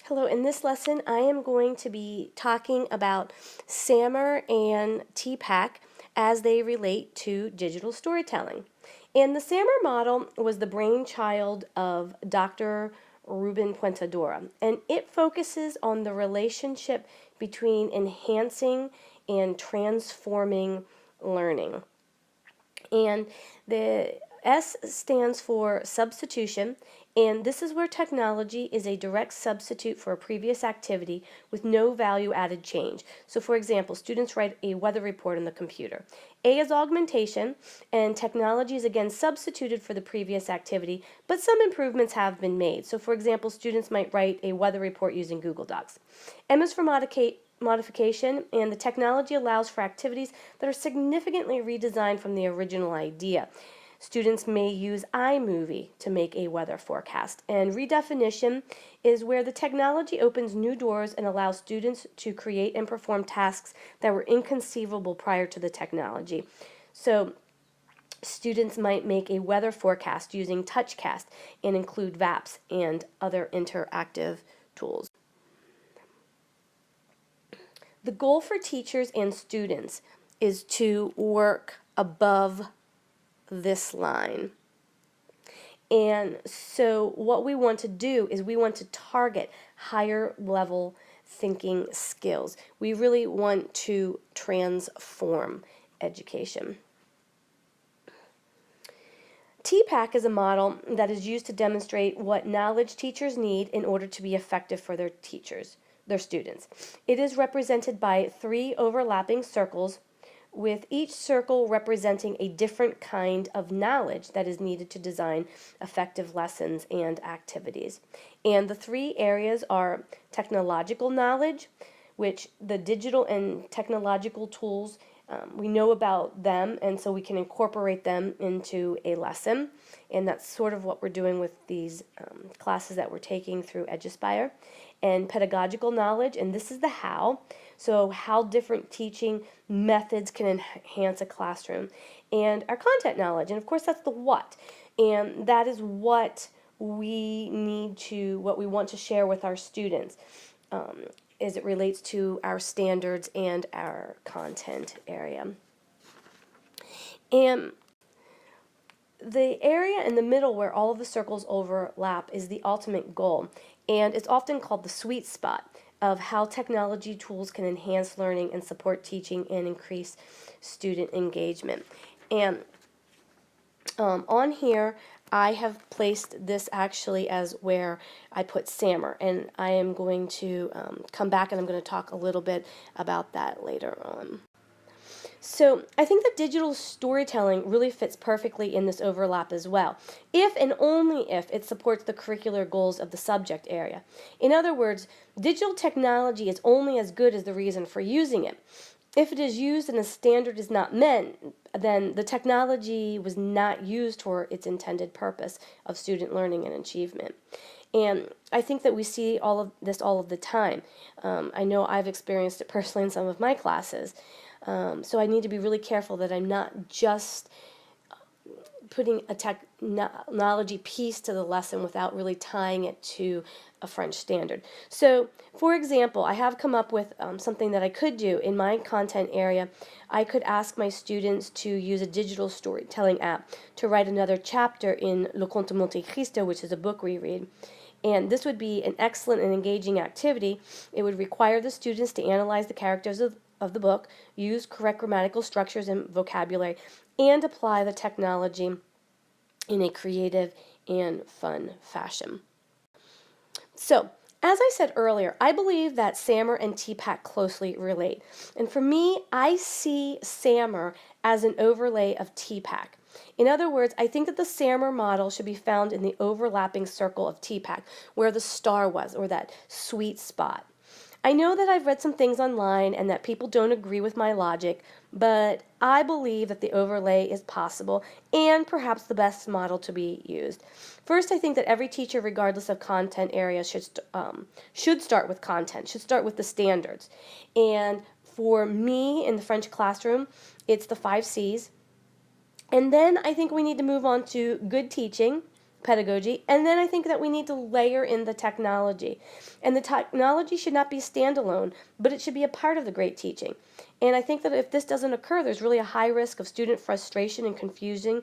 Hello, in this lesson I am going to be talking about SAMR and TPACK as they relate to digital storytelling. And the SAMR model was the brainchild of Dr. Ruben Puentadora, and it focuses on the relationship between enhancing and transforming learning. And the S stands for substitution, and this is where technology is a direct substitute for a previous activity with no value added change. So for example, students write a weather report on the computer. A is augmentation, and technology is again substituted for the previous activity, but some improvements have been made. So for example, students might write a weather report using Google Docs. M is for modification, and the technology allows for activities that are significantly redesigned from the original idea. Students may use iMovie to make a weather forecast, and redefinition is where the technology opens new doors and allows students to create and perform tasks that were inconceivable prior to the technology. So students might make a weather forecast using TouchCast and include VAPs and other interactive tools. The goal for teachers and students is to work above this line. And so what we want to do is we want to target higher level thinking skills. We really want to transform education. TPACK is a model that is used to demonstrate what knowledge teachers need in order to be effective for their students. It is represented by 3 overlapping circles, with each circle representing a different kind of knowledge that is needed to design effective lessons and activities. And the 3 areas are technological knowledge, which the digital and technological tools, we know about them, and so we can incorporate them into a lesson. And that's sort of what we're doing with these classes that we're taking through EduSpire. And pedagogical knowledge, and this is the how. So how different teaching methods can enhance a classroom. And our content knowledge, and of course that's the what. And that is what we what we want to share with our students as it relates to our standards and our content area. And the area in the middle where all of the circles overlap is the ultimate goal, and it's often called the sweet spot of how technology tools can enhance learning and support teaching and increase student engagement. And on here, I have placed this actually as where I put SAMR, and I am going to come back and I'm going to talk a little bit about that later on. So I think that digital storytelling really fits perfectly in this overlap as well, if and only if it supports the curricular goals of the subject area. In other words, digital technology is only as good as the reason for using it. If it is used and a standard is not met, then the technology was not used for its intended purpose of student learning and achievement. And I think that we see all of this all of the time. I know I've experienced it personally in some of my classes. So I need to be really careful that I'm not just putting a technology piece to the lesson without really tying it to a French standard. So, for example, I have come up with something that I could do in my content area. I could ask my students to use a digital storytelling app to write another chapter in Le Conte de Monte Cristo, which is a book we read. And this would be an excellent and engaging activity. It would require the students to analyze the characters of the book, use correct grammatical structures and vocabulary, and apply the technology in a creative and fun fashion. So, as I said earlier, I believe that SAMR and TPACK closely relate. And for me, I see SAMR as an overlay of TPACK. In other words, I think that the SAMR model should be found in the overlapping circle of TPACK, where the star was, or that sweet spot. I know that I've read some things online and that people don't agree with my logic, but I believe that the overlay is possible and perhaps the best model to be used. First, I think that every teacher, regardless of content area, should start with content, should start with the standards. And for me in the French classroom, it's the 5 C's. And then I think we need to move on to good teaching, pedagogy, and then I think that we need to layer in the technology. And the technology should not be standalone, but it should be a part of the great teaching. And I think that if this doesn't occur, there's really a high risk of student frustration and confusion,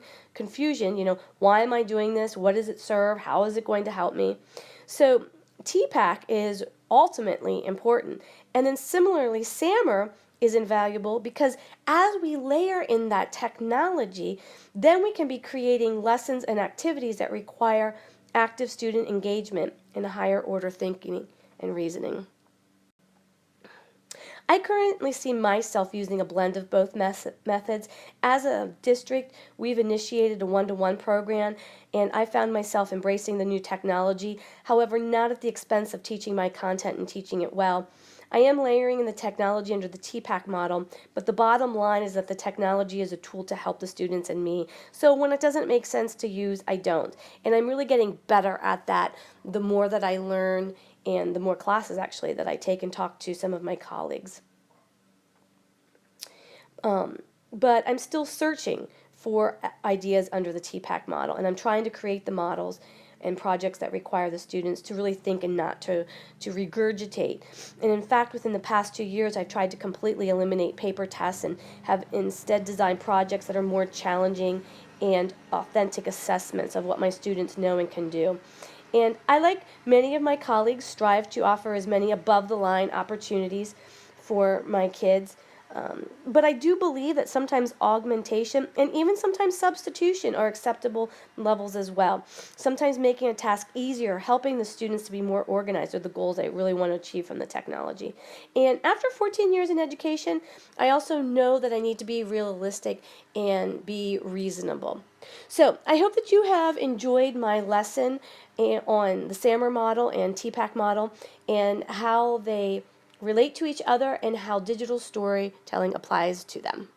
why am I doing this? What does it serve? How is it going to help me? So TPACK is ultimately important. And then similarly, SAMR is invaluable because as we layer in that technology, then we can be creating lessons and activities that require active student engagement and higher order thinking and reasoning. I currently see myself using a blend of both methods. As a district, we've initiated a one-to-one program, and I found myself embracing the new technology, however, not at the expense of teaching my content and teaching it well. I am layering in the technology under the TPACK model, but the bottom line is that the technology is a tool to help the students and me. So when it doesn't make sense to use, I don't. And I'm really getting better at that the more that I learn and the more classes actually that I take and talk to some of my colleagues. But I'm still searching for ideas under the TPACK model, and I'm trying to create the models and projects that require the students to really think and not to regurgitate. And in fact, within the past 2 years, I've tried to completely eliminate paper tests and have instead designed projects that are more challenging and authentic assessments of what my students know and can do. And I, like many of my colleagues, strive to offer as many above-the-line opportunities for my kids. But I do believe that sometimes augmentation and even sometimes substitution are acceptable levels as well. Sometimes making a task easier, helping the students to be more organized are the goals I really want to achieve from the technology. And after 14 years in education, I also know that I need to be realistic and be reasonable. So I hope that you have enjoyed my lesson on the SAMR model and TPACK model and how they relate to each other and how digital storytelling applies to them.